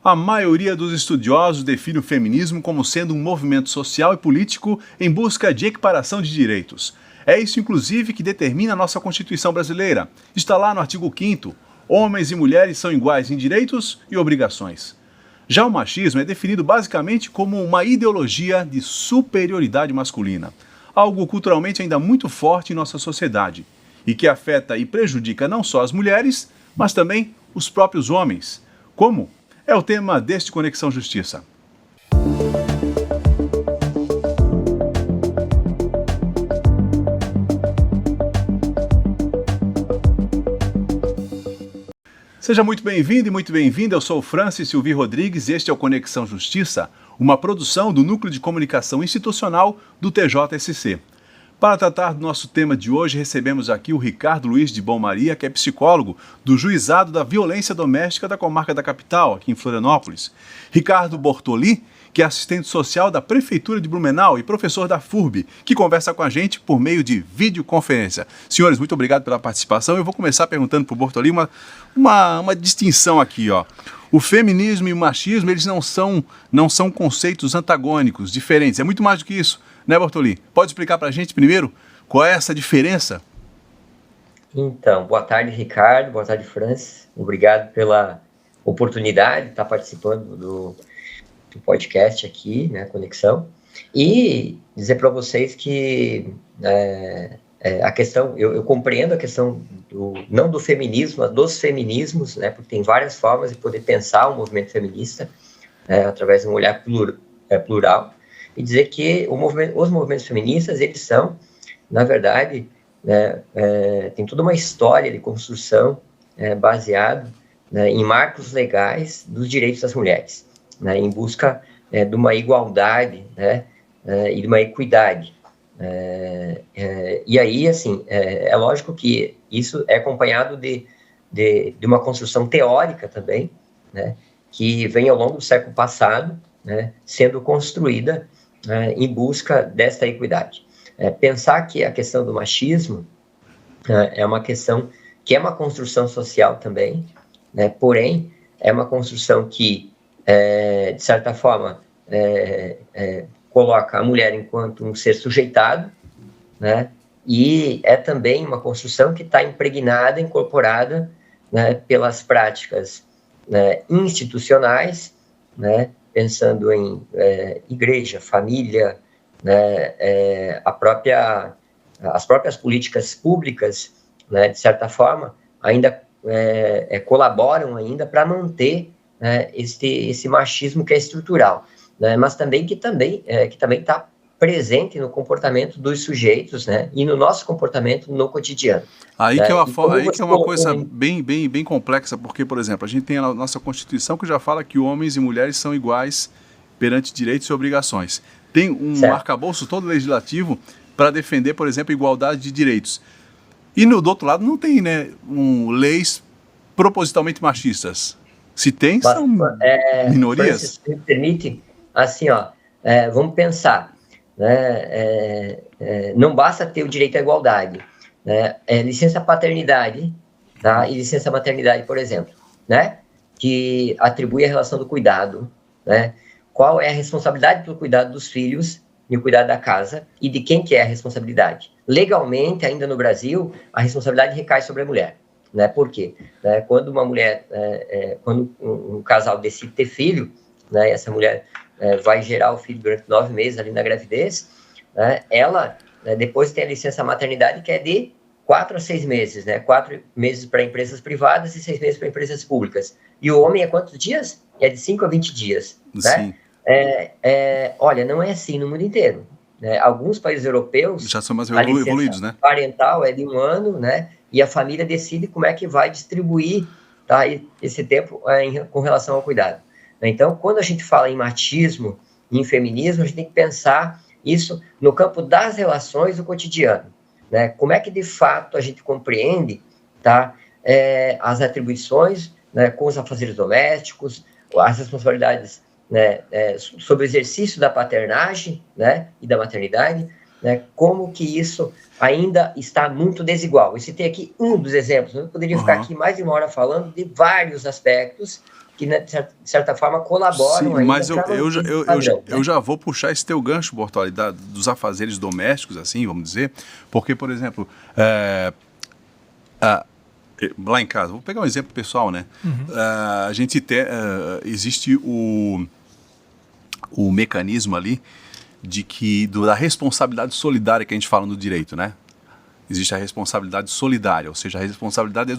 A maioria dos estudiosos define o feminismo como sendo um movimento social e político em busca de equiparação de direitos. É isso, inclusive, que determina a nossa Constituição brasileira. Está lá no artigo 5º: homens e mulheres são iguais em direitos e obrigações. Já o machismo é definido basicamente como uma ideologia de superioridade masculina, algo culturalmente ainda muito forte em nossa sociedade, e que afeta e prejudica não só as mulheres, mas também os próprios homens. Como? É o tema deste Conexão Justiça. Seja muito bem-vindo e muito bem-vinda. Eu sou o Francis Silvi Rodrigues e este é o Conexão Justiça, uma produção do Núcleo de Comunicação Institucional do TJSC. Para tratar do nosso tema de hoje, recebemos aqui o Ricardo Luiz de Bom Maria, que é psicólogo do Juizado da Violência Doméstica da Comarca da Capital, aqui em Florianópolis. Ricardo Bortoli, que é assistente social da Prefeitura de Blumenau e professor da FURB, que conversa com a gente por meio de videoconferência. Senhores, muito obrigado pela participação. Eu vou começar perguntando para o Bortoli uma distinção aqui, ó. O feminismo e o machismo, eles não são conceitos antagônicos, diferentes. É muito mais do que isso, né, Bortoli? Pode explicar para a gente primeiro qual é essa diferença? Então, boa tarde, Ricardo. Boa tarde, Francis. Obrigado pela oportunidade de estar participando do podcast aqui, né, Conexão. E dizer para vocês que a questão, eu compreendo a questão não do feminismo, mas dos feminismos, né, porque tem várias formas de poder pensar o movimento feminista, através de um olhar plural, e dizer que os movimentos feministas, eles são, na verdade, tem toda uma história de construção baseado, né, em marcos legais dos direitos das mulheres, né, em busca de uma igualdade, né, e de uma equidade. E aí, assim, é lógico que isso é acompanhado de uma construção teórica também, né, que vem ao longo do século passado, né, sendo construída em busca desta equidade. Pensar que a questão do machismo é uma questão que é uma construção social também, né, porém, é uma construção que, de certa forma, coloca a mulher enquanto um ser sujeitado, né, e é também uma construção que está impregnada, incorporada, né, pelas práticas, né, institucionais, né, pensando em igreja, família, né, as próprias políticas públicas, né, de certa forma, ainda colaboram ainda para manter esse machismo que é estrutural, né, mas também que também está presente no comportamento dos sujeitos, né, e no nosso comportamento no cotidiano. Aí que é uma coisa bem complexa, porque, por exemplo, a gente tem a nossa Constituição que já fala que homens e mulheres são iguais perante direitos e obrigações. Tem um arcabouço todo legislativo para defender, por exemplo, a igualdade de direitos. E do outro lado não tem, né, leis propositalmente machistas. Se tem, são minorias. Se me permite, assim, vamos pensar, né, não basta ter o direito à igualdade, né, licença paternidade, tá, e licença maternidade, por exemplo, né, que atribui a relação do cuidado, né, qual é a responsabilidade pelo cuidado dos filhos e o cuidado da casa, e de quem que é a responsabilidade. Legalmente, ainda no Brasil, a responsabilidade recai sobre a mulher, né, por quê? Quando uma mulher, quando um casal decide ter filho, né, essa mulher vai gerar o filho durante 9 meses ali na gravidez, né, ela, depois tem a licença maternidade, que é de 4 a 6 meses, né, 4 meses para empresas privadas e 6 meses para empresas públicas. E o homem é quantos dias? É de 5 a 20 dias. Né? Olha, não é assim no mundo inteiro. Né? Alguns países europeus já são mais evoluídos, né? Parental é de 1 ano, né? E a família decide como é que vai distribuir, tá, esse tempo com relação ao cuidado. Então, quando a gente fala em machismo e em feminismo, a gente tem que pensar isso no campo das relações do cotidiano. Né? Como é que, de fato, a gente compreende, tá, as atribuições, né, com os afazeres domésticos, as responsabilidades, né, sobre o exercício da paternagem, né, e da maternidade, né, como que isso ainda está muito desigual. Eu citei aqui um dos exemplos, eu poderia ficar aqui mais de uma hora falando de vários aspectos que, né, de certa forma, colaboram. Sim, ainda mas eu já vou puxar esse teu gancho, Bortoli, dos afazeres domésticos, assim, vamos dizer, porque, por exemplo, lá em casa, vou pegar um exemplo pessoal, né? A gente existe o mecanismo ali da responsabilidade solidária que a gente fala no direito, né? Existe a responsabilidade solidária, ou seja, a responsabilidade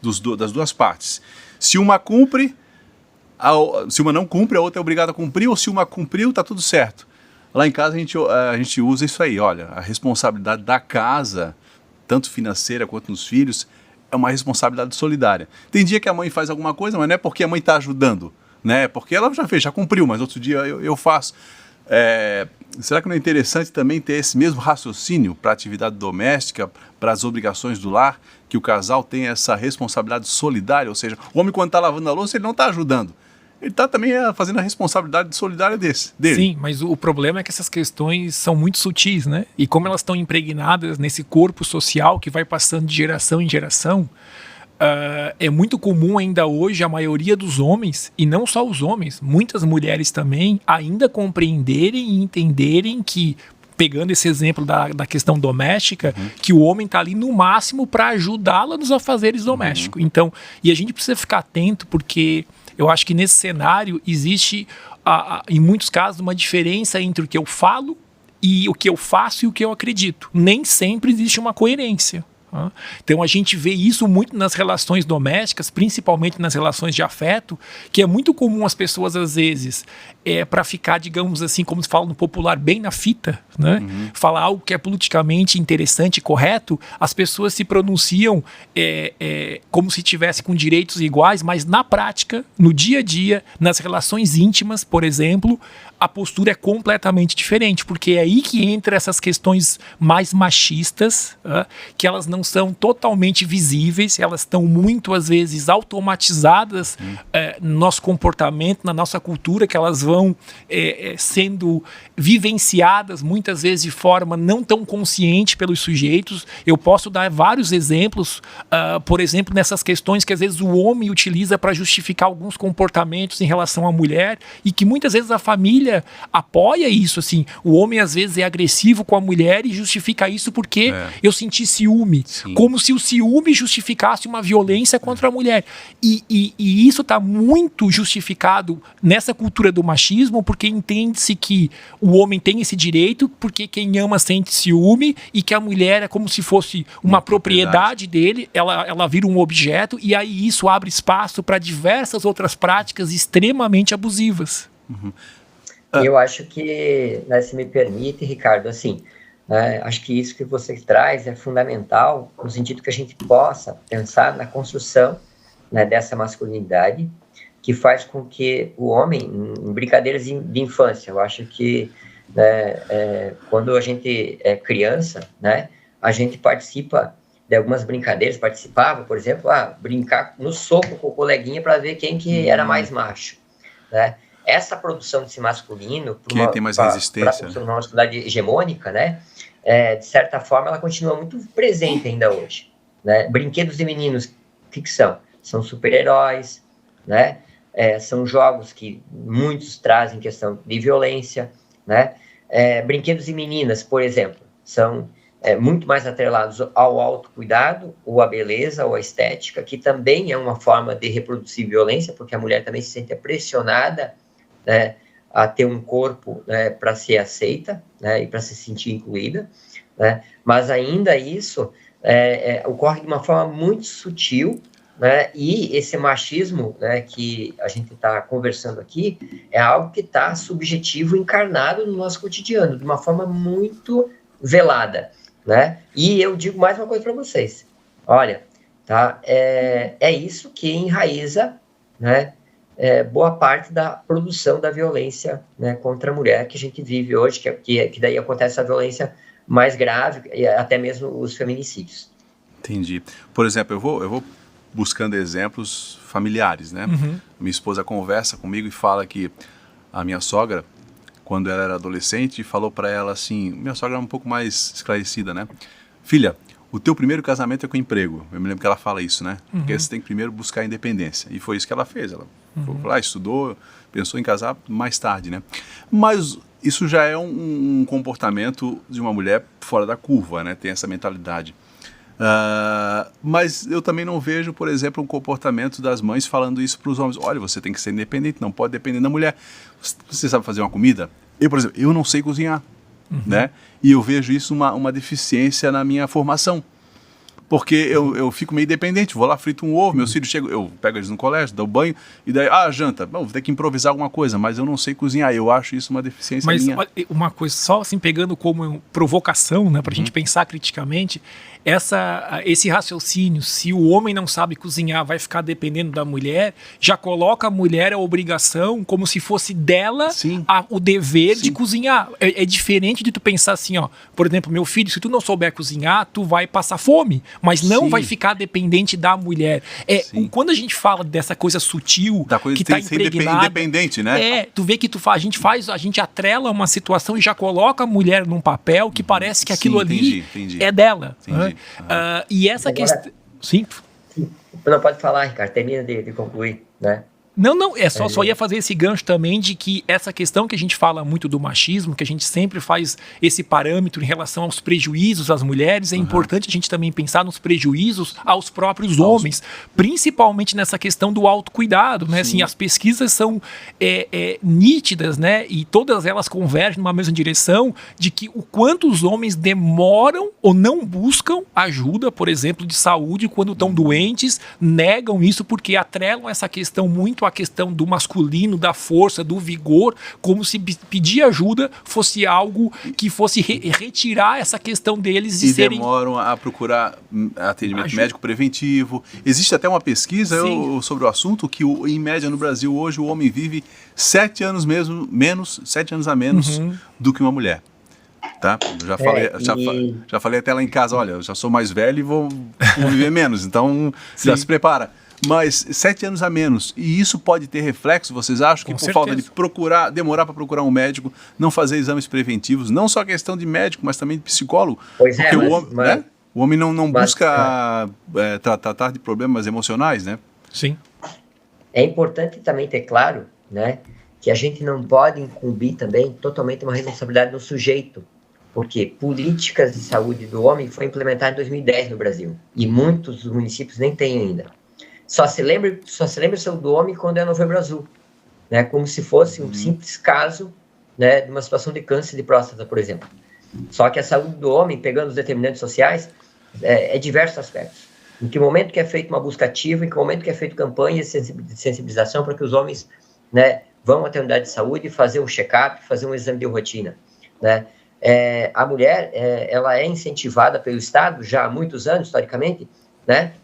das duas partes. Se uma não cumpre, a outra é obrigada a cumprir, ou se uma cumpriu, está tudo certo. Lá em casa a gente usa isso aí, olha, a responsabilidade da casa, tanto financeira quanto nos filhos, é uma responsabilidade solidária. Tem dia que a mãe faz alguma coisa, mas não é porque a mãe está ajudando, né? Porque ela já fez, já cumpriu, mas outro dia eu faço. Será que não é interessante também ter esse mesmo raciocínio para a atividade doméstica, para as obrigações do lar, que o casal tem essa responsabilidade solidária, ou seja, o homem quando está lavando a louça, ele não está ajudando. Ele está também fazendo a responsabilidade solidária dele. Sim, mas o problema é que essas questões são muito sutis, né? E como elas estão impregnadas nesse corpo social que vai passando de geração em geração, é muito comum ainda hoje a maioria dos homens, e não só os homens, muitas mulheres também, ainda compreenderem e entenderem que, pegando esse exemplo da questão doméstica, que o homem está ali no máximo para ajudá-la nos afazeres domésticos. Então, e a gente precisa ficar atento porque eu acho que nesse cenário existe, em muitos casos, uma diferença entre o que eu falo e o que eu faço e o que eu acredito. Nem sempre existe uma coerência. Então a gente vê isso muito nas relações domésticas, principalmente nas relações de afeto, que é muito comum as pessoas às vezes para ficar, digamos assim, como se fala no popular, bem na fita, né? Falar algo que é politicamente interessante e correto, as pessoas se pronunciam como se tivesse com direitos iguais, mas na prática, no dia a dia, nas relações íntimas, por exemplo, a postura é completamente diferente, porque é aí que entra essas questões mais machistas, que elas não são totalmente visíveis, elas estão muito, às vezes, automatizadas no nosso comportamento, na nossa cultura, que elas vão sendo vivenciadas, muitas vezes, de forma não tão consciente pelos sujeitos. Eu posso dar vários exemplos, por exemplo, nessas questões que, às vezes, o homem utiliza para justificar alguns comportamentos em relação à mulher, e que, muitas vezes, a família apoia isso, assim. O homem às vezes é agressivo com a mulher e justifica isso porque eu senti ciúme. Sim. Como se o ciúme justificasse uma violência contra a mulher. E isso está muito justificado nessa cultura do machismo, porque entende-se que o homem tem esse direito, porque quem ama sente ciúme, e que a mulher é como se fosse uma propriedade dele, ela vira um objeto, e aí isso abre espaço para diversas outras práticas extremamente abusivas. Eu acho que, né, se me permite, Ricardo, assim, acho que isso que você traz é fundamental, no sentido que a gente possa pensar na construção, né, dessa masculinidade, que faz com que o homem, em brincadeiras de infância, eu acho que, né, quando a gente é criança, né, a gente participa de algumas brincadeiras, participava, por exemplo, brincar no soco com o coleguinha para ver quem que era mais macho, né? Essa produção desse masculino, quem tem mais resistência, para uma masculinidade hegemônica, né, de certa forma, ela continua muito presente ainda hoje, né? Brinquedos de meninos, o que são? São super-heróis, né? São jogos que muitos trazem questão de violência, né? Brinquedos de meninas, por exemplo, são muito mais atrelados ao autocuidado, ou à beleza, ou à estética, que também é uma forma de reproduzir violência, porque a mulher também se sente pressionada, né, a ter um corpo, né, para ser aceita, né, e para se sentir incluída, né, mas ainda isso ocorre de uma forma muito sutil, né, e esse machismo, né, que a gente está conversando aqui é algo que está subjetivo, encarnado no nosso cotidiano, de uma forma muito velada, né, e eu digo mais uma coisa para vocês, olha, tá, é isso que enraiza, né, boa parte da produção da violência, né, contra a mulher que a gente vive hoje, que daí acontece a violência mais grave, e até mesmo os feminicídios. Entendi. Por exemplo, eu vou buscando exemplos familiares, né? Minha esposa conversa comigo e fala que a minha sogra, quando ela era adolescente, e falou para ela assim, minha sogra era um pouco mais esclarecida, né? Filha, o teu primeiro casamento é com emprego. Eu me lembro que ela fala isso, né? Porque você tem que primeiro buscar a independência. E foi isso que ela fez. Ela foi lá, estudou, pensou em casar mais tarde, né? Mas isso já é um comportamento de uma mulher fora da curva, né? Tem essa mentalidade. Mas eu também não vejo, por exemplo, um comportamento das mães falando isso para os homens. Olha, você tem que ser independente, não pode depender da mulher. Você sabe fazer uma comida? Eu, por exemplo, eu não sei cozinhar, né? E eu vejo isso uma deficiência na minha formação. Porque eu fico meio dependente, vou lá, frito um ovo, meus filhos chegam, eu pego eles no colégio, dou banho, e daí, janta, vou ter que improvisar alguma coisa, mas eu não sei cozinhar, eu acho isso uma deficiência minha. Mas uma coisa, só assim, pegando como provocação, né, pra gente pensar criticamente, esse raciocínio, se o homem não sabe cozinhar, vai ficar dependendo da mulher, já coloca a mulher a obrigação como se fosse dela o dever de cozinhar. É diferente de tu pensar assim, ó, por exemplo, meu filho, se tu não souber cozinhar, tu vai passar fome, mas não vai ficar dependente da mulher. Quando a gente fala dessa coisa sutil, da coisa que tá impregnada, independente, né? Tu vê que a gente atrela uma situação e já coloca a mulher num papel que parece que aquilo ali é dela. Entendi. E essa agora, questão... Sim. Não pode falar, Ricardo, termina de concluir, né? Não, só ia fazer esse gancho também de que essa questão que a gente fala muito do machismo, que a gente sempre faz esse parâmetro em relação aos prejuízos às mulheres, é importante a gente também pensar nos prejuízos aos próprios homens, principalmente nessa questão do autocuidado, né? Assim, as pesquisas são nítidas, né? E todas elas convergem numa mesma direção de que o quanto os homens demoram ou não buscam ajuda, por exemplo, de saúde quando estão doentes, negam isso porque atrelam essa questão muito a questão do masculino, da força, do vigor, como se pedir ajuda fosse algo que fosse retirar essa questão deles e demoram a procurar atendimento médico preventivo. Existe até uma pesquisa sobre o assunto que, em média, no Brasil, hoje, o homem vive 7 anos a menos do que uma mulher. Tá? Já falei até lá em casa, olha, eu já sou mais velho e vou viver menos, então já se prepara. Mas 7 anos a menos. E isso pode ter reflexo, vocês acham, que por falta de demorar para procurar um médico, não fazer exames preventivos, não só questão de médico, mas também de psicólogo. Pois porque o homem não busca tratar de problemas emocionais, né? Sim. É importante também ter claro, né, que a gente não pode incumbir também totalmente uma responsabilidade no sujeito. Porque políticas de saúde do homem foi implementada em 2010 no Brasil. E muitos dos municípios nem têm ainda. Só se lembra do homem quando é Novembro Azul, né? Como se fosse um simples caso, né, de uma situação de câncer de próstata, por exemplo. Só que a saúde do homem, pegando os determinantes sociais, é diversos aspectos. Em que momento que é feita uma busca ativa, em que momento que é feita campanha de sensibilização para que os homens, né, vão até a unidade de saúde fazer um check-up, fazer um exame de rotina, né? A mulher, ela é incentivada pelo Estado já há muitos anos, historicamente, né?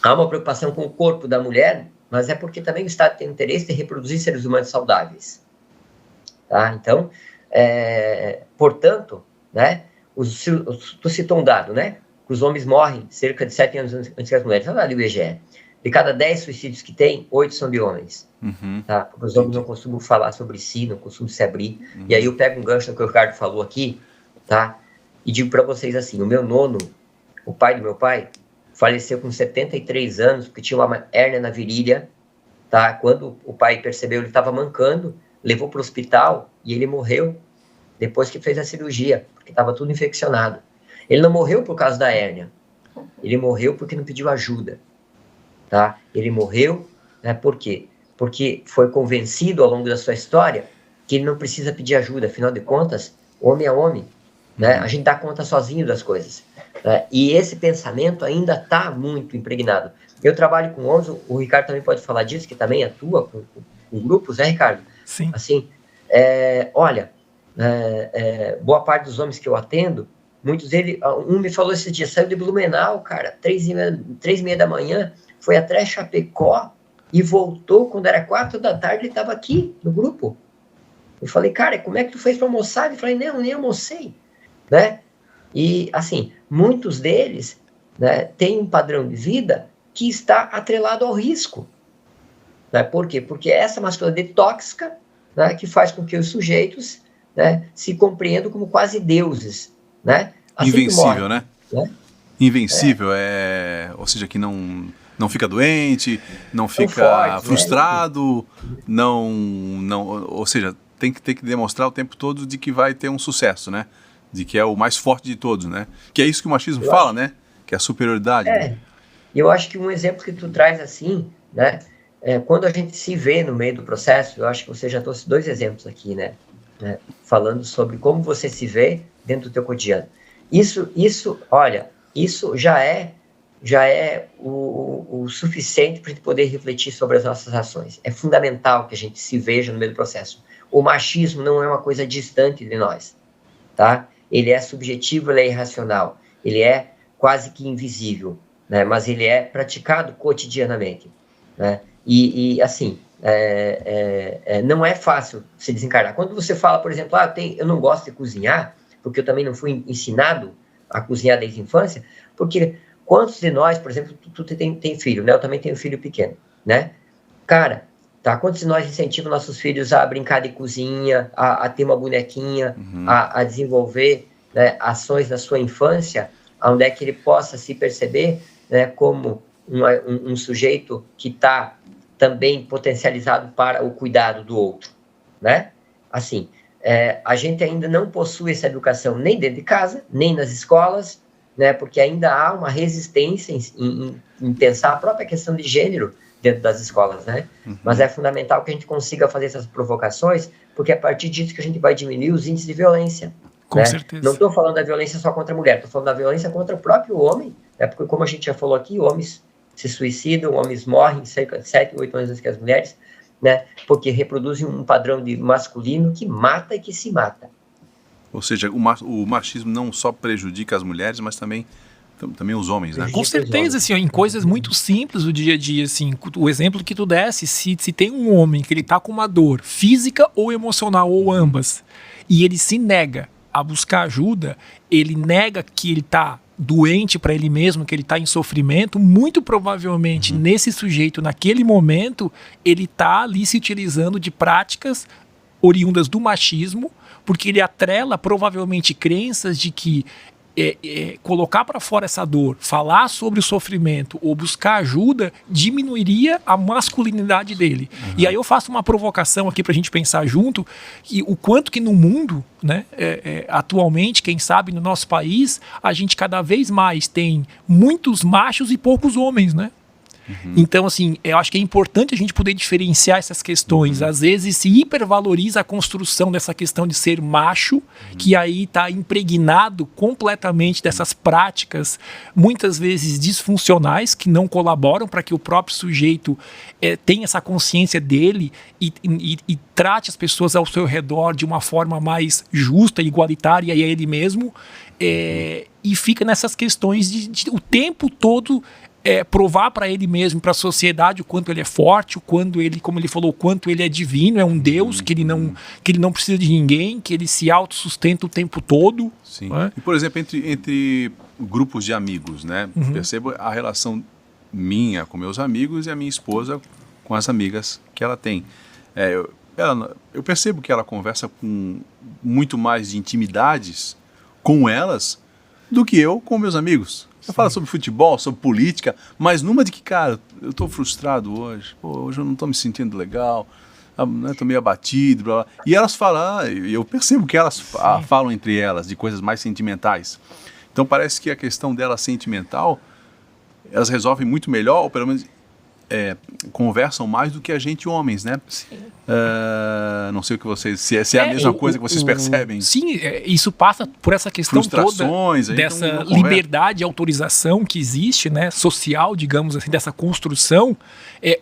Há uma preocupação com o corpo da mulher, mas é porque também o Estado tem interesse em reproduzir seres humanos saudáveis. Tá? Então, portanto, né, tu citou um dado, né? Que os homens morrem cerca de 7 anos antes que as mulheres. Olha ali o IBGE. De cada 10 suicídios que tem, 8 são de homens. Tá? Porque os homens não costumam falar sobre si, não costumam se abrir. E aí eu pego um gancho no que o Ricardo falou aqui, tá? E digo para vocês assim, o meu nono, o pai do meu pai, faleceu com 73 anos, porque tinha uma hérnia na virilha, tá? Quando o pai percebeu, ele estava mancando, levou para o hospital e ele morreu depois que fez a cirurgia, porque estava tudo infeccionado. Ele não morreu por causa da hérnia, ele morreu porque não pediu ajuda, tá? Ele morreu, né, por quê? Porque foi convencido ao longo da sua história que ele não precisa pedir ajuda, afinal de contas, homem é homem, né? A gente dá conta sozinho das coisas. E esse pensamento ainda está muito impregnado. Eu trabalho com homens, o Ricardo também pode falar disso, que também atua com grupos, né, Ricardo? Sim. Assim, boa parte dos homens que eu atendo, muitos deles, um me falou esse dia, saiu de Blumenau, cara, 3h30 da manhã, foi até Chapecó e voltou, quando era 4 da tarde, ele estava aqui no grupo. Eu falei, cara, como é que tu fez para almoçar? Ele falou, não, nem almocei, né? E, assim, muitos deles, né, têm um padrão de vida que está atrelado ao risco. Né? Por quê? Porque essa masculinidade tóxica, né, que faz com que os sujeitos, né, se compreendam como quase deuses, né? Assim invencível, morre, né? Invencível, ou seja, que não fica doente, não fica fortes, frustrado, ou seja, tem que demonstrar o tempo todo de que vai ter um sucesso, né? De que é o mais forte de todos, né? Que é isso que o machismo fala, né? Que é a superioridade. Né? E eu acho que um exemplo que tu traz assim, né? Quando a gente se vê no meio do processo, eu acho que você já trouxe 2 exemplos aqui, né? Falando sobre como você se vê dentro do teu cotidiano. Isso, olha, isso já é o suficiente para a gente poder refletir sobre as nossas ações. É fundamental que a gente se veja no meio do processo. O machismo não é uma coisa distante de nós, tá? Ele é subjetivo, ele é irracional, ele é quase que invisível, né? Mas ele é praticado cotidianamente, né? E assim, não é fácil se desencarnar. Quando você fala, por exemplo, eu não gosto de cozinhar, porque eu também não fui ensinado a cozinhar desde a infância, porque quantos de nós, por exemplo, tu tem filho, né? Eu também tenho filho pequeno, né? Cara, tá? Quantos de nós incentivam nossos filhos a brincar de cozinha, a ter uma bonequinha, a desenvolver, né, ações na sua infância, onde é que ele possa se perceber, né, como um sujeito que está também potencializado para o cuidado do outro, né? Assim, a gente ainda não possui essa educação nem dentro de casa, nem nas escolas, né? Porque ainda há uma resistência em pensar a própria questão de gênero dentro das escolas, né? Mas é fundamental que a gente consiga fazer essas provocações, porque é a partir disso que a gente vai diminuir os índices de violência. Com certeza. Não estou falando da violência só contra a mulher, estou falando da violência contra o próprio homem, né? Porque como a gente já falou aqui, homens se suicidam, homens morrem cerca de 7, 8 anos antes que as mulheres, né? Porque reproduzem um padrão de masculino que mata e que se mata. Ou seja, o machismo não só prejudica as mulheres, mas também os homens, né? Com certeza, assim, ó, em coisas muito simples do dia a dia, assim, o exemplo que tu desse, se tem um homem que ele tá com uma dor física ou emocional, ou ambas, e ele se nega a buscar ajuda, ele nega que ele tá doente para ele mesmo, que ele está em sofrimento, muito provavelmente nesse sujeito, naquele momento, ele está ali se utilizando de práticas oriundas do machismo, porque ele atrela provavelmente crenças de que colocar para fora essa dor, falar sobre o sofrimento ou buscar ajuda diminuiria a masculinidade dele. E aí eu faço uma provocação aqui para a gente pensar junto, que o quanto que no mundo, né, atualmente, quem sabe no nosso país, a gente cada vez mais tem muitos machos e poucos homens, né? Então, assim, eu acho que é importante a gente poder diferenciar essas questões. Às vezes se hipervaloriza a construção dessa questão de ser macho, que aí está impregnado completamente dessas práticas, muitas vezes disfuncionais, que não colaboram para que o próprio sujeito tenha essa consciência dele e trate as pessoas ao seu redor de uma forma mais justa, igualitária e a ele mesmo, e fica nessas questões de o tempo todo provar para ele mesmo, para a sociedade, o quanto ele é forte, o quanto ele, como ele falou, o quanto ele é divino, é um Deus, que ele não precisa de ninguém, que ele se autossustenta o tempo todo. Sim. E, por exemplo, entre grupos de amigos, né? Percebo a relação minha com meus amigos e a minha esposa com as amigas que ela tem. Eu percebo que ela conversa com muito mais de intimidades com elas do que eu com meus amigos. Você fala sobre futebol, sobre política, mas numa de que, cara, eu estou frustrado hoje, hoje eu não estou me sentindo legal, estou meio abatido, blá, blá. E elas falam, eu percebo que elas falam entre elas de coisas mais sentimentais. Então parece que a questão dela sentimental, elas resolvem muito melhor, ou pelo menos conversam mais do que a gente homens, né? Sim. Não sei o que vocês... Se é a mesma coisa que vocês percebem. Sim, isso passa por essa questão toda dessa liberdade e autorização que existe, né, social, digamos assim, dessa construção.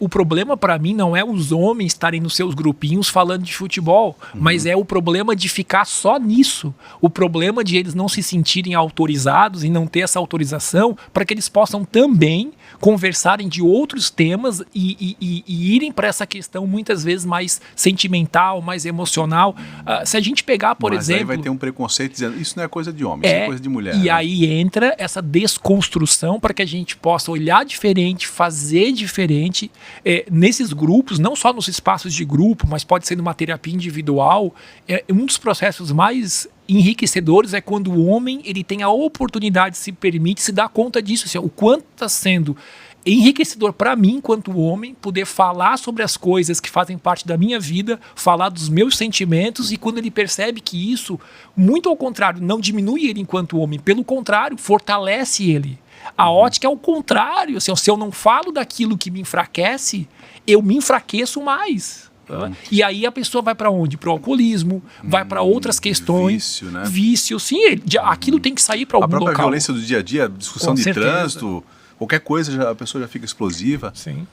O problema para mim não é os homens estarem nos seus grupinhos falando de futebol, mas é o problema de ficar só nisso. O problema de eles não se sentirem autorizados e não ter essa autorização para que eles possam também conversarem de outros temas problemas e irem para essa questão muitas vezes mais sentimental, mais emocional. Se a gente pegar, por exemplo... Aí vai ter um preconceito dizendo, isso não é coisa de homem, isso é coisa de mulher. E aí entra essa desconstrução para que a gente possa olhar diferente, fazer diferente nesses grupos, não só nos espaços de grupo, mas pode ser numa terapia individual. Um dos processos mais enriquecedores é quando o homem ele tem a oportunidade, se permite, se dar conta disso, assim, o quanto está sendo enriquecedor para mim, enquanto homem, poder falar sobre as coisas que fazem parte da minha vida, falar dos meus sentimentos, e quando ele percebe que isso, muito ao contrário, não diminui ele enquanto homem, pelo contrário, fortalece ele. A ótica é o contrário, assim, se eu não falo daquilo que me enfraquece, eu me enfraqueço mais. E aí a pessoa vai para onde? Para o alcoolismo, vai para outras questões. Vício, né? Vício, sim. Aquilo tem que sair para algum local. A própria violência do dia a dia, discussão de trânsito, qualquer coisa, a pessoa já fica explosiva. Sim.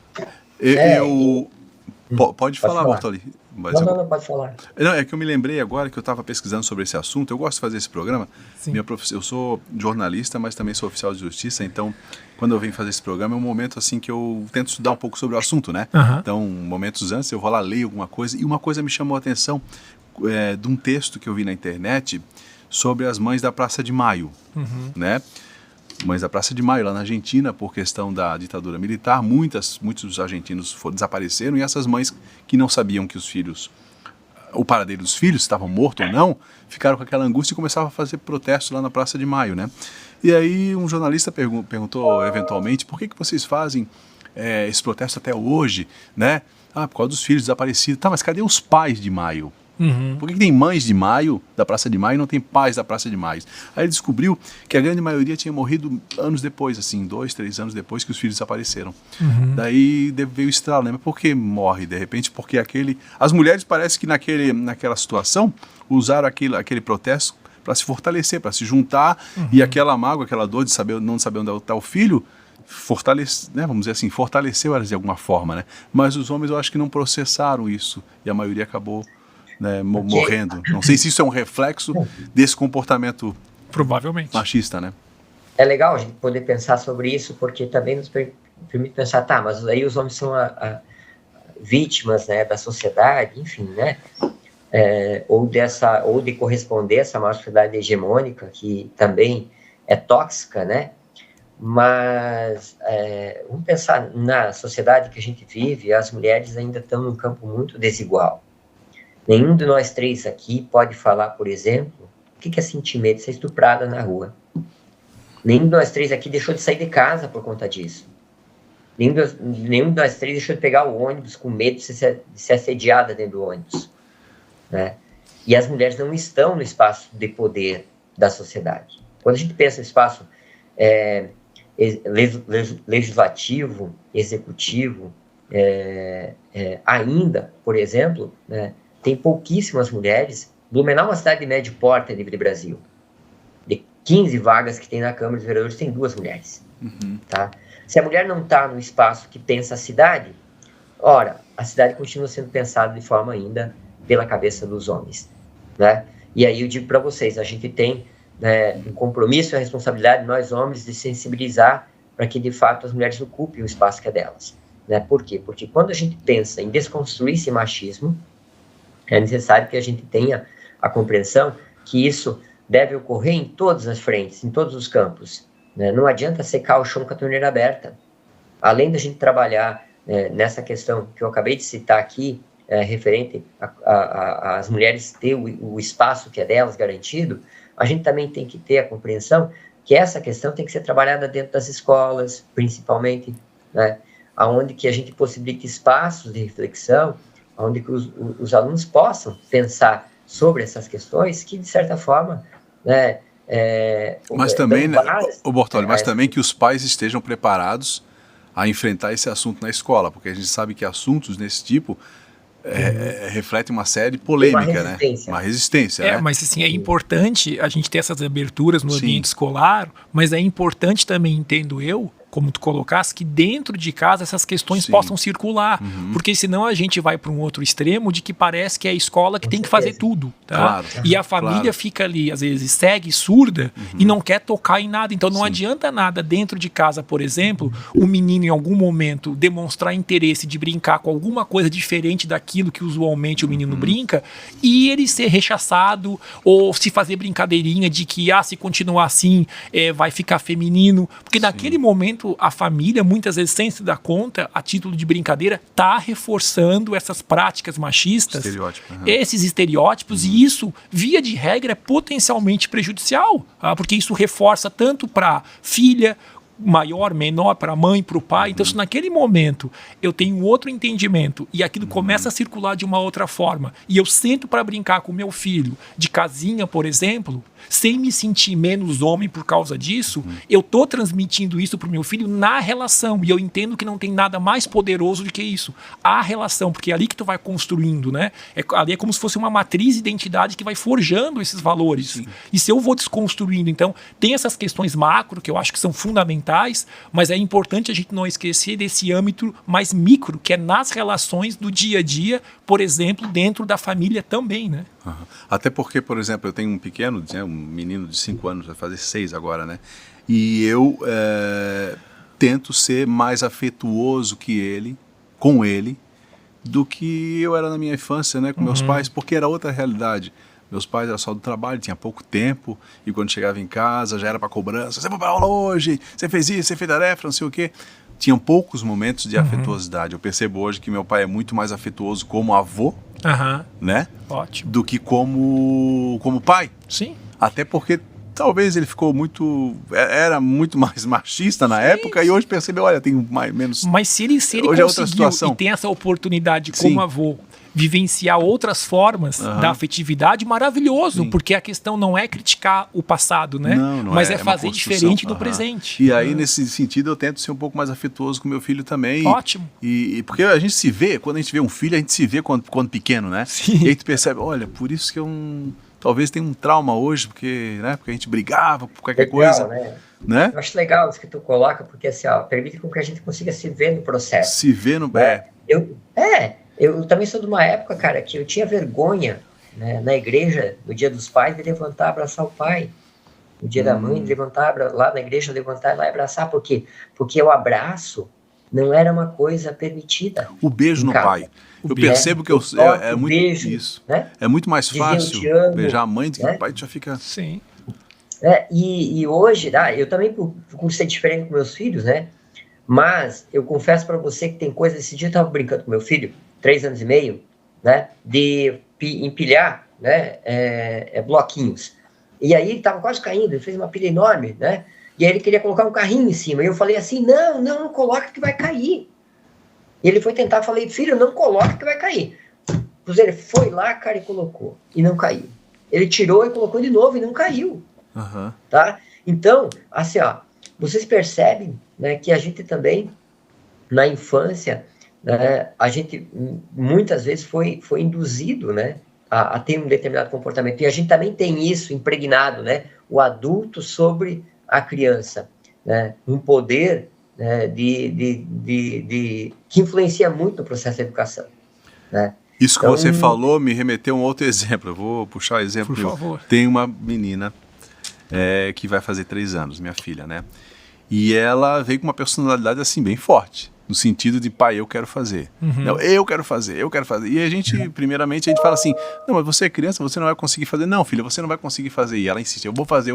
Pode falar, Bartoli. Não, pode falar. Não, é que eu me lembrei agora que eu estava pesquisando sobre esse assunto. Eu gosto de fazer esse programa. Eu sou jornalista, mas também sou oficial de justiça. Então, quando eu venho fazer esse programa, é um momento assim que eu tento estudar um pouco sobre o assunto, né? Então, momentos antes, eu vou lá, leio alguma coisa. E uma coisa me chamou a atenção de um texto que eu vi na internet sobre as mães da Praça de Maio, né? Mães da Praça de Maio, lá na Argentina, por questão da ditadura militar, muitos argentinos desapareceram, e essas mães que não sabiam que o paradeiro dos filhos, estavam mortos ou não, ficaram com aquela angústia e começavam a fazer protestos lá na Praça de Maio, né? E aí um jornalista perguntou eventualmente, por que vocês fazem esse protesto até hoje, né? Por causa dos filhos desaparecidos. Tá, mas cadê os pais de Maio? Por que tem mães de Maio, da Praça de Maio, e não tem pais da Praça de Maio? Aí ele descobriu que a grande maioria tinha morrido anos depois, assim, 2, 3 anos depois que os filhos desapareceram. Daí veio o estralo, né? Mas por que morre, de repente? Porque as mulheres parece que naquela situação usaram aquele protesto para se fortalecer, para se juntar, e aquela mágoa, aquela dor de não saber onde está o filho, vamos dizer assim, fortaleceu elas de alguma forma, né? Mas os homens eu acho que não processaram isso, e a maioria acabou morrendo. Não sei se isso é um reflexo desse comportamento provavelmente machista, né? É legal a gente poder pensar sobre isso, porque também nos permite pensar, mas aí os homens são vítimas, né, da sociedade, enfim, né? Ou de corresponder a essa sociedade hegemônica, que também é tóxica, né? Mas vamos pensar na sociedade que a gente vive, as mulheres ainda estão num campo muito desigual. Nenhum de nós três aqui pode falar, por exemplo, o que é sentir medo de ser estuprada na rua. Nenhum de nós três aqui deixou de sair de casa por conta disso. Nenhum de nós três deixou de pegar o ônibus com medo de ser assediada dentro do ônibus, né? E as mulheres não estão no espaço de poder da sociedade. Quando a gente pensa no espaço legislativo, executivo, ainda, por exemplo, né, tem pouquíssimas mulheres. Blumenau é uma cidade de médio porte a nível de Brasil. De 15 vagas que tem na Câmara dos Vereadores, tem 2 mulheres. Tá? Se a mulher não está no espaço que pensa a cidade, a cidade continua sendo pensada de forma ainda pela cabeça dos homens, né? E aí eu digo para vocês, a gente tem um compromisso e a responsabilidade, nós homens, de sensibilizar para que de fato as mulheres ocupem o espaço que é delas, né? Por quê? Porque quando a gente pensa em desconstruir esse machismo, é necessário que a gente tenha a compreensão que isso deve ocorrer em todas as frentes, em todos os campos, né? Não adianta secar o chão com a torneira aberta. Além da gente trabalhar nessa questão que eu acabei de citar aqui, referente às mulheres ter o espaço que é delas garantido, a gente também tem que ter a compreensão que essa questão tem que ser trabalhada dentro das escolas, principalmente, né? Onde que a gente possibilite espaços de reflexão, onde que os alunos possam pensar sobre essas questões que, de certa forma, né, mas também, né, Bortoli, mas também que os pais estejam preparados a enfrentar esse assunto na escola, porque a gente sabe que assuntos desse tipo refletem uma série polêmica, né? Uma resistência, né? Mas assim, é importante a gente ter essas aberturas no ambiente escolar, mas é importante também, entendo eu, como tu colocaste, que dentro de casa essas questões possam circular, porque senão a gente vai para um outro extremo de que parece que é a escola que tem que fazer tudo, tá? Claro, E a família fica ali, às vezes, segue surda e não quer tocar em nada, então não adianta nada dentro de casa, por exemplo, o menino em algum momento demonstrar interesse de brincar com alguma coisa diferente daquilo que usualmente o menino brinca e ele ser rechaçado ou se fazer brincadeirinha de que se continuar assim vai ficar feminino, porque naquele momento a família, muitas vezes sem se dar conta, a título de brincadeira, está reforçando essas práticas machistas, esses estereótipos, e isso, via de regra, é potencialmente prejudicial, porque isso reforça tanto para filha, maior, menor, para a mãe, para o pai. Então, se naquele momento eu tenho outro entendimento e aquilo começa a circular de uma outra forma, e eu sento para brincar com meu filho de casinha, por exemplo, sem me sentir menos homem por causa disso, eu estou transmitindo isso para o meu filho na relação, e eu entendo que não tem nada mais poderoso do que isso, a relação, porque é ali que tu vai construindo, né? Ali é como se fosse uma matriz de identidade que vai forjando esses valores. E se eu vou desconstruindo, então, tem essas questões macro que eu acho que são fundamentais, mas é importante a gente não esquecer desse âmbito mais micro, que é nas relações do dia a dia, por exemplo, dentro da família também, né? Até porque, por exemplo, eu tenho um pequeno, um menino de 5 anos, vai fazer 6 agora, né? E eu tento ser mais afetuoso que ele, com ele, do que eu era na minha infância, né? Com meus pais, porque era outra realidade. Meus pais eram só do trabalho, tinha pouco tempo, e quando chegava em casa já era para cobrança. Você foi para aula hoje, você fez isso, você fez tarefa, não sei o quê. Tinham poucos momentos de afetuosidade. Eu percebo hoje que meu pai é muito mais afetuoso como avô, né? Ótimo. Do que como pai. Sim. Até porque talvez ele ficou era muito mais machista na época, e hoje percebeu, olha, tem menos... Mas se ele hoje conseguiu e tem essa oportunidade como avô, vivenciar outras formas da afetividade, maravilhoso, porque a questão não é criticar o passado, né? Mas é fazer diferente no presente. E aí, nesse sentido, eu tento ser um pouco mais afetuoso com meu filho também. Ótimo. E porque a gente se vê, quando a gente vê um filho, a gente se vê quando pequeno, né? Sim. E aí tu percebe, olha, por isso que talvez tenha um trauma hoje, porque a gente brigava por qualquer coisa. Né? Eu acho legal isso que tu coloca, porque assim, permite com que a gente consiga se ver no processo. Se ver no... Eu também sou de uma época, cara, que eu tinha vergonha, né, na igreja, no dia dos pais, de levantar e abraçar o pai. No dia da mãe, de levantar, lá na igreja, levantar lá e abraçar. Por quê? Porque o abraço não era uma coisa permitida. O beijo no pai. Eu percebo que é muito beijo, isso. Né? É muito mais fácil beijar a mãe do que o pai já fica... Sim. E hoje, eu também procuro ser diferente com meus filhos, né? Mas eu confesso para você que tem coisa... Esse dia eu estava brincando com meu filho, 3 anos e meio, né? De empilhar, né? Bloquinhos. E aí ele estava quase caindo, ele fez uma pilha enorme, né? E aí ele queria colocar um carrinho em cima. E eu falei assim, não coloca que vai cair. E ele foi tentar, falei, filho, não coloca que vai cair. Pois ele foi lá, cara, e colocou. E não caiu. Ele tirou e colocou de novo e não caiu. Tá? Então, assim, vocês percebem, né, que a gente também, na infância, né, a gente muitas vezes foi induzido, né, a ter um determinado comportamento. E a gente também tem isso impregnado, né, o adulto sobre a criança, né, um poder, né, que influencia muito no processo de educação, né? Isso que você falou me remeteu a um outro exemplo. Eu vou puxar o exemplo. Por favor. Tem uma menina que vai fazer 3 anos, minha filha, né? E ela veio com uma personalidade assim bem forte, no sentido de, pai, eu quero fazer. Não, eu quero fazer. E a gente, primeiramente, a gente fala assim, não, mas você é criança, você não vai conseguir fazer. Não, filha, você não vai conseguir fazer. E ela insiste, eu vou fazer.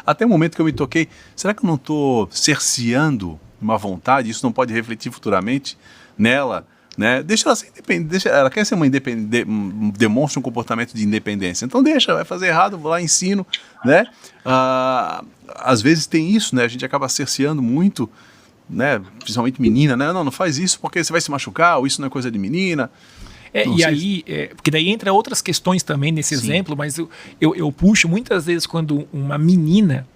Até o momento que eu me toquei, será que eu não estou cerceando uma vontade? Isso não pode refletir futuramente nela? Né? Deixa ela ser independente, ela quer ser uma independente, demonstra um comportamento de independência, então vai fazer errado, vou lá, ensino, né? Às vezes tem isso, né? A gente acaba cerceando muito, né? Principalmente menina, né? Não faz isso porque você vai se machucar, ou isso não é coisa de menina. Porque daí entra outras questões também nesse exemplo, mas eu puxo muitas vezes quando uma menina,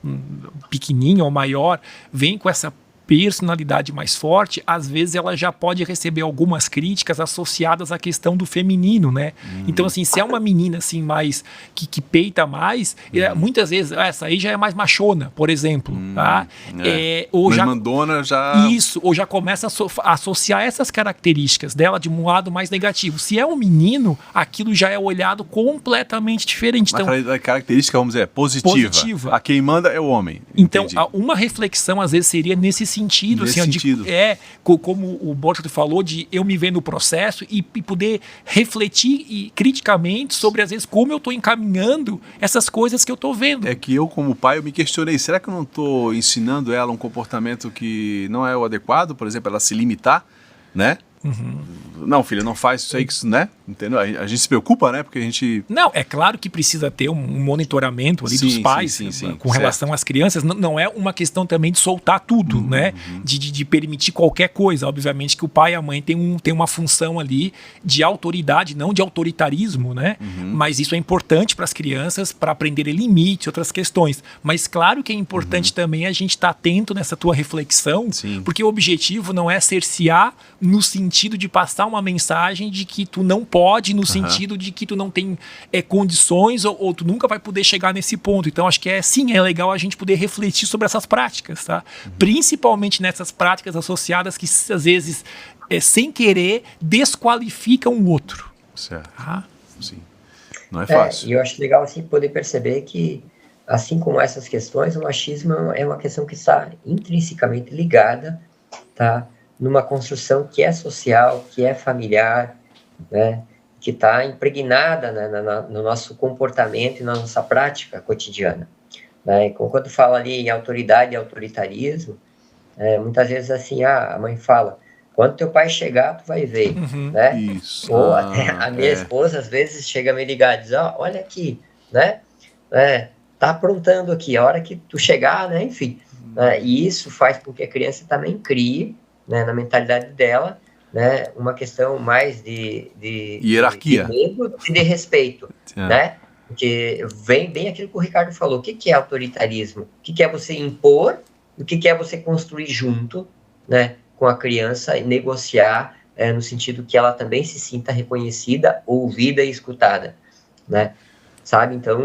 pequenininha ou maior, vem com essa personalidade mais forte, às vezes ela já pode receber algumas críticas associadas à questão do feminino, né? Então, assim, se é uma menina, assim, mais, que peita mais, muitas vezes, essa aí já é mais machona, por exemplo, tá? Ou já mandona já... Isso, ou já começa a associar essas características dela de um lado mais negativo. Se é um menino, aquilo já é olhado completamente diferente. Então, a característica, vamos dizer, positiva. A quem manda é o homem. Então, uma reflexão, às vezes, seria nesse sentido. Nesse assim, sentido. Como o Borges falou, de eu me ver no processo e poder refletir criticamente sobre, às vezes, como eu estou encaminhando essas coisas que eu estou vendo. É que eu, como pai, eu me questionei, será que eu não estou ensinando ela um comportamento que não é o adequado? Por exemplo, ela se limitar, né? Não, filha, não faz isso aí, né? Entendeu? A gente se preocupa, né? Porque a gente... Não, é claro que precisa ter um monitoramento ali dos pais com relação às crianças. Não é uma questão também de soltar tudo, né? De permitir qualquer coisa. Obviamente que o pai e a mãe tem uma função ali de autoridade, não de autoritarismo, né? Mas isso é importante para as crianças, para aprenderem limites, outras questões. Mas claro que é importante também a gente estar atento nessa tua reflexão, porque o objetivo não é cercear no sentido de passar uma mensagem de que tu não pode, no sentido de que tu não tem condições ou tu nunca vai poder chegar nesse ponto. Então, acho que é legal a gente poder refletir sobre essas práticas, tá? Principalmente nessas práticas associadas que, às vezes, sem querer, desqualificam o outro. Certo. Sim. Não é fácil. E eu acho legal, assim, poder perceber que, assim como essas questões, o machismo é uma questão que está intrinsecamente ligada, tá? Numa construção que é social, que é familiar, né, que está impregnada, né, no nosso comportamento e na nossa prática cotidiana. Né? Quando fala ali em autoridade e autoritarismo, muitas vezes assim, a mãe fala, quando teu pai chegar, tu vai ver. Né? Isso. Ou até a minha esposa, às vezes, chega a me ligar e diz, olha aqui, né? Tá aprontando aqui, a hora que tu chegar, né? Enfim. E isso faz com que a criança também crie, né, na mentalidade dela, né, uma questão mais de hierarquia, de medo e de respeito, né? Porque vem bem aquilo que o Ricardo falou. O que é autoritarismo? O que é você impor? O que é você construir junto, né, com a criança e negociar no sentido que ela também se sinta reconhecida, ouvida e escutada, né? Sabe? Então,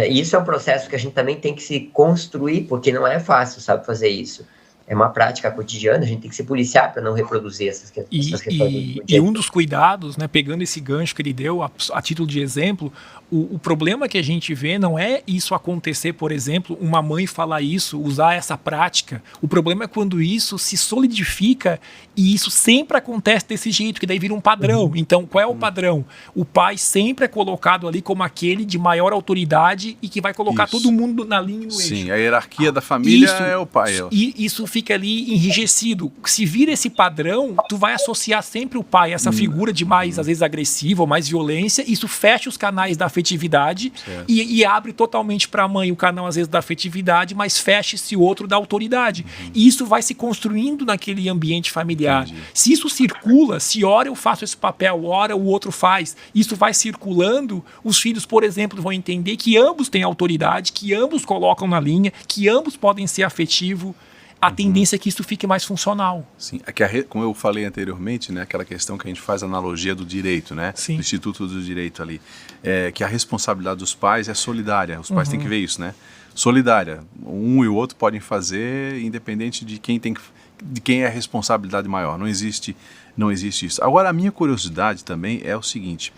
isso é um processo que a gente também tem que se construir, porque não é fácil, sabe, fazer isso. É uma prática cotidiana, a gente tem que se policiar para não reproduzir essas questões. E um dos cuidados, né, pegando esse gancho que ele deu a título de exemplo, o problema que a gente vê não é isso acontecer, por exemplo, uma mãe falar isso, usar essa prática. O problema é quando isso se solidifica e isso sempre acontece desse jeito, que daí vira um padrão. Então, qual é o padrão? O pai sempre é colocado ali como aquele de maior autoridade e que vai colocar todo mundo na linha e no eixo. Sim, a hierarquia da família é o pai. E isso fica ali enrijecido. Se vira esse padrão, tu vai associar sempre o pai a essa figura de mais, às vezes, agressiva ou mais violência. Isso fecha os canais da afetividade e abre totalmente para a mãe o canal, às vezes, da afetividade, mas fecha esse outro da autoridade. E isso vai se construindo naquele ambiente familiar. Entendi. Se isso circula, se ora eu faço esse papel, ora o outro faz, isso vai circulando, os filhos, por exemplo, vão entender que ambos têm autoridade, que ambos colocam na linha, que ambos podem ser afetivos. A tendência é que isso fique mais funcional. Sim, como eu falei anteriormente, né, aquela questão que a gente faz analogia do direito, né, do Instituto do Direito ali, que a responsabilidade dos pais é solidária, os pais têm que ver isso, né, solidária, um e o outro podem fazer independente de quem é a responsabilidade maior, não existe isso. Agora, a minha curiosidade também é o seguinte,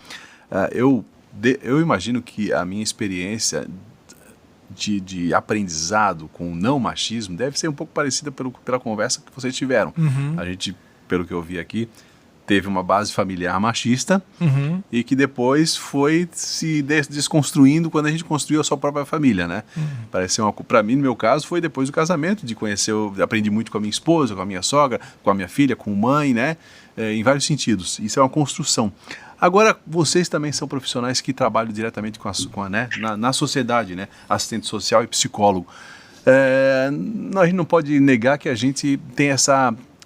eu imagino que a minha experiência de aprendizado com o não machismo deve ser um pouco parecida pela conversa que vocês tiveram. A gente, pelo que eu vi aqui, teve uma base familiar machista e que depois foi se desconstruindo quando a gente construiu a sua própria família, né? Para mim, no meu caso, foi depois do casamento, de conhecer, eu aprendi muito com a minha esposa, com a minha sogra, com a minha filha, com a mãe, né? Em vários sentidos. Isso é uma construção. Agora, vocês também são profissionais que trabalham diretamente na sociedade, né? Assistente social e psicólogo. A gente não pode negar que a gente tem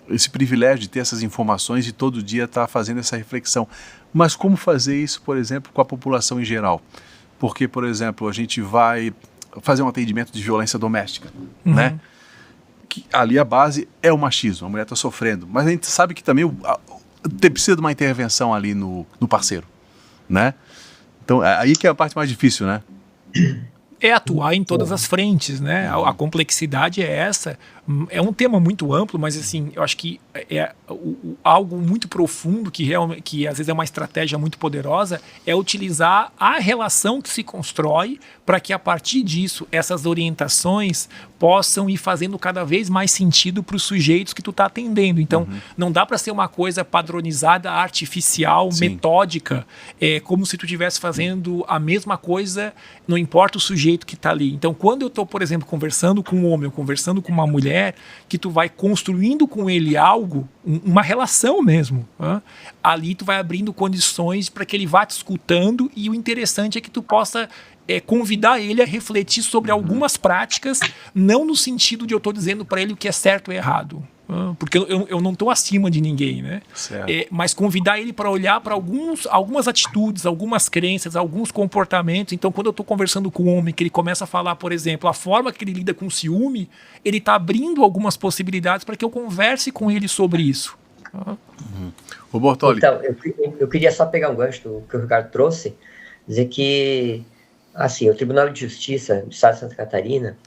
esse privilégio de ter essas informações e todo dia estar fazendo essa reflexão. Mas como fazer isso, por exemplo, com a população em geral? Porque, por exemplo, a gente vai fazer um atendimento de violência doméstica, né? que ali a base é o machismo, a mulher está sofrendo, mas a gente sabe que também precisa de uma intervenção ali no parceiro, né? Então, aí que é a parte mais difícil, né? É atuar em todas as frentes, né? A complexidade é essa. É um tema muito amplo, mas assim, eu acho que algo muito profundo que às vezes é uma estratégia muito poderosa é utilizar a relação que se constrói para que a partir disso essas orientações possam ir fazendo cada vez mais sentido para os sujeitos que tu está atendendo. Então, não dá para ser uma coisa padronizada, artificial, metódica, como se tu estivesse fazendo a mesma coisa, não importa o sujeito que está ali. Então, quando eu estou, por exemplo, conversando com um homem ou conversando com uma mulher, que tu vai construindo com ele algo, uma relação mesmo, né? Ali tu vai abrindo condições para que ele vá te escutando, e o interessante é que tu possa convidar ele a refletir sobre algumas práticas, não no sentido de eu estou dizendo para ele o que é certo ou errado, porque eu não estou acima de ninguém, né? Mas convidar ele para olhar para algumas atitudes, algumas crenças, alguns comportamentos. Então, quando eu estou conversando com um homem que ele começa a falar, por exemplo, a forma que ele lida com o ciúme, ele está abrindo algumas possibilidades para que eu converse com ele sobre isso. O Bortoli. Então, eu queria só pegar um gancho do que o Ricardo trouxe, dizer que assim, o Tribunal de Justiça do Estado de Santa Catarina,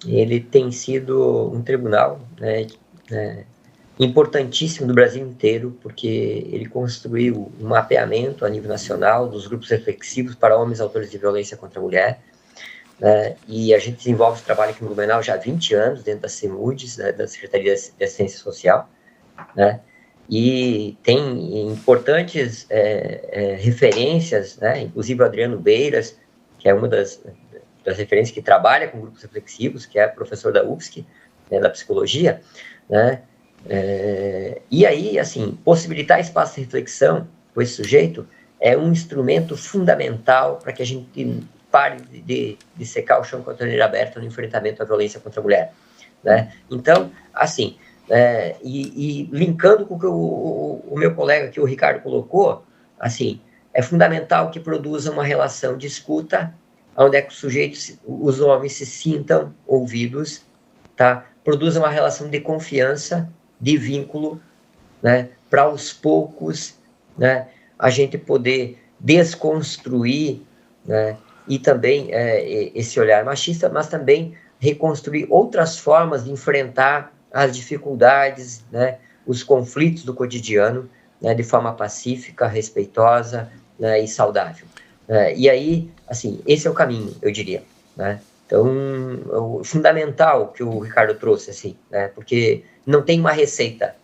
ele tem sido um tribunal, né, importantíssimo do Brasil inteiro, porque ele construiu um mapeamento a nível nacional dos grupos reflexivos para homens autores de violência contra a mulher, né, e a gente desenvolve esse trabalho aqui no Blumenau já há 20 anos, dentro da CEMUDES, né, da Secretaria de Assistência Social, né, e tem importantes referências, né, inclusive o Adriano Beiras, que é uma das referências que trabalha com grupos reflexivos, que é professor da UFSC, né, da psicologia, né, e aí, assim, possibilitar espaço de reflexão com esse sujeito é um instrumento fundamental para que a gente pare de secar o chão com a torneira aberta no enfrentamento à violência contra a mulher, né? Então, assim, e linkando com o que o meu colega aqui, o Ricardo, colocou, assim, é fundamental que produza uma relação de escuta, onde é que os homens se sintam ouvidos, tá? Produza uma relação de confiança, de vínculo, né? Para aos poucos, né, a gente poder desconstruir, né, e também esse olhar machista, mas também reconstruir outras formas de enfrentar as dificuldades, né, os conflitos do cotidiano, né, de forma pacífica, respeitosa, né, e saudável. E aí, assim, esse é o caminho, eu diria, né? Então, o fundamental que o Ricardo trouxe, assim, né, porque não tem uma receita,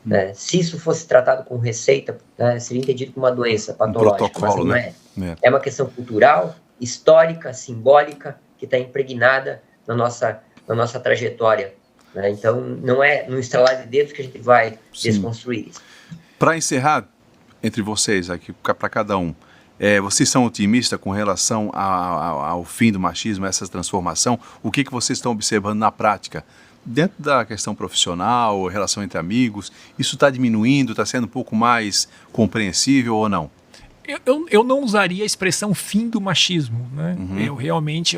né? Se isso fosse tratado com receita, né, seria entendido como uma doença patológica, protocolo, mas não é. É uma questão cultural, histórica, simbólica, que está impregnada na nossa trajetória, né? Então, não é no estralar de dedos que a gente vai desconstruir isso. Para encerrar, entre vocês, aqui para cada um, vocês são otimistas com relação ao fim do machismo, essa transformação? O que vocês estão observando na prática? Dentro da questão profissional, relação entre amigos, isso está diminuindo, está sendo um pouco mais compreensível ou não? Eu não usaria a expressão fim do machismo, né? Eu realmente,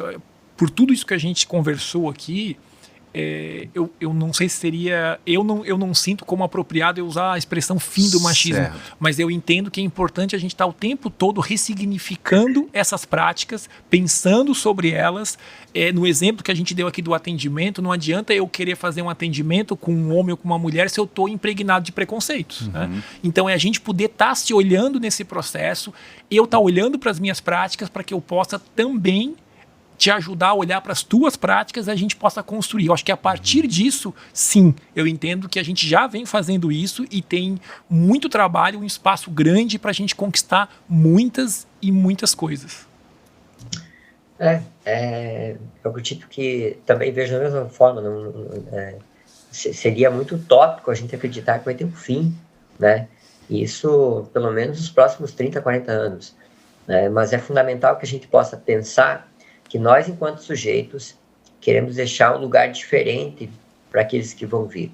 por tudo isso que a gente conversou aqui, eu não sei se seria... Eu não sinto como apropriado eu usar a expressão fim do machismo, certo. Mas eu entendo que é importante a gente estar o tempo todo ressignificando essas práticas, pensando sobre elas. No exemplo que a gente deu aqui do atendimento, não adianta eu querer fazer um atendimento com um homem ou com uma mulher se eu estou impregnado de preconceitos. Né? Então, a gente poder estar se olhando nesse processo, eu estar olhando para as minhas práticas para que eu possa também te ajudar a olhar para as tuas práticas e a gente possa construir. Eu acho que a partir disso, sim, eu entendo que a gente já vem fazendo isso e tem muito trabalho, um espaço grande para a gente conquistar muitas e muitas coisas. Eu acredito que também vejo da mesma forma, seria muito utópico a gente acreditar que vai ter um fim, né? Isso, pelo menos, nos próximos 30, 40 anos. Né? Mas é fundamental que a gente possa pensar que nós, enquanto sujeitos, queremos deixar um lugar diferente para aqueles que vão vir.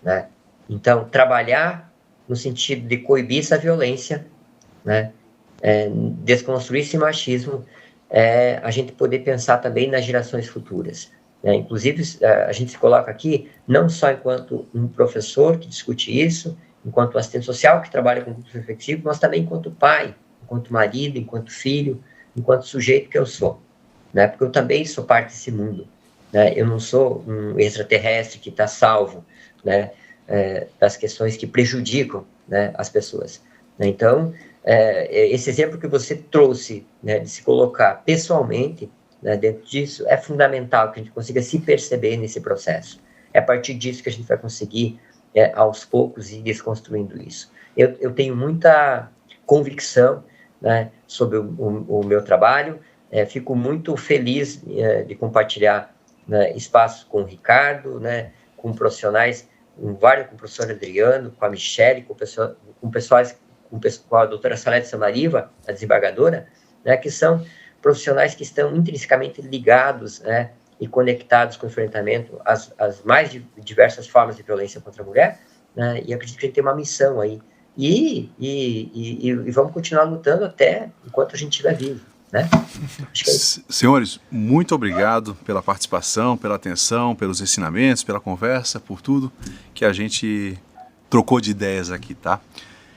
Né? Então, trabalhar no sentido de coibir essa violência, né? Desconstruir esse machismo, a gente poder pensar também nas gerações futuras. né? Inclusive, a gente se coloca aqui não só enquanto um professor que discute isso, enquanto assistente social que trabalha com grupos reflexivos, mas também enquanto pai, enquanto marido, enquanto filho, enquanto sujeito que eu sou, né? Porque eu também sou parte desse mundo, né? Eu não sou um extraterrestre que está salvo, né, das questões que prejudicam, né, as pessoas. Então, esse exemplo que você trouxe, né, de se colocar pessoalmente, né, dentro disso, é fundamental que a gente consiga se perceber nesse processo. É a partir disso que a gente vai conseguir, aos poucos, ir desconstruindo isso. Eu tenho muita convicção, né, sobre o meu trabalho, fico muito feliz de compartilhar, né, espaço com o Ricardo, né, com profissionais, com o professor Adriano, com a Michele, com a doutora Salete Samariva, a desembargadora, né, que são profissionais que estão intrinsecamente ligados, né, e conectados com o enfrentamento às mais diversas formas de violência contra a mulher, né, e acredito que a gente tem uma missão aí. E vamos continuar lutando até enquanto a gente estiver vivo, né? Senhores, muito obrigado pela participação, pela atenção, pelos ensinamentos, pela conversa, por tudo que a gente trocou de ideias aqui, tá?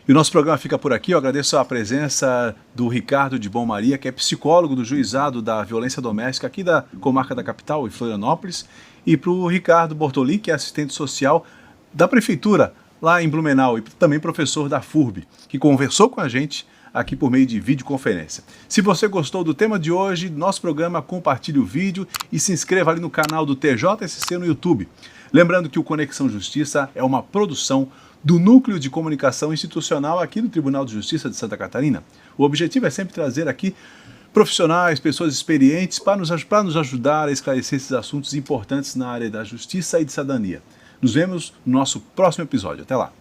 E o nosso programa fica por aqui. Eu agradeço a presença do Ricardo de Bom Maria, que é psicólogo do Juizado da Violência Doméstica aqui da comarca da capital, em Florianópolis, e para o Ricardo Bortoli, que é assistente social da Prefeitura, lá em Blumenau, e também professor da FURB, que conversou com a gente aqui por meio de videoconferência. Se você gostou do tema de hoje, do nosso programa, compartilhe o vídeo e se inscreva ali no canal do TJSC no YouTube. Lembrando que o Conexão Justiça é uma produção do Núcleo de Comunicação Institucional aqui do Tribunal de Justiça de Santa Catarina. O objetivo é sempre trazer aqui profissionais, pessoas experientes para nos ajudar a esclarecer esses assuntos importantes na área da justiça e de cidadania. Nos vemos no nosso próximo episódio. Até lá!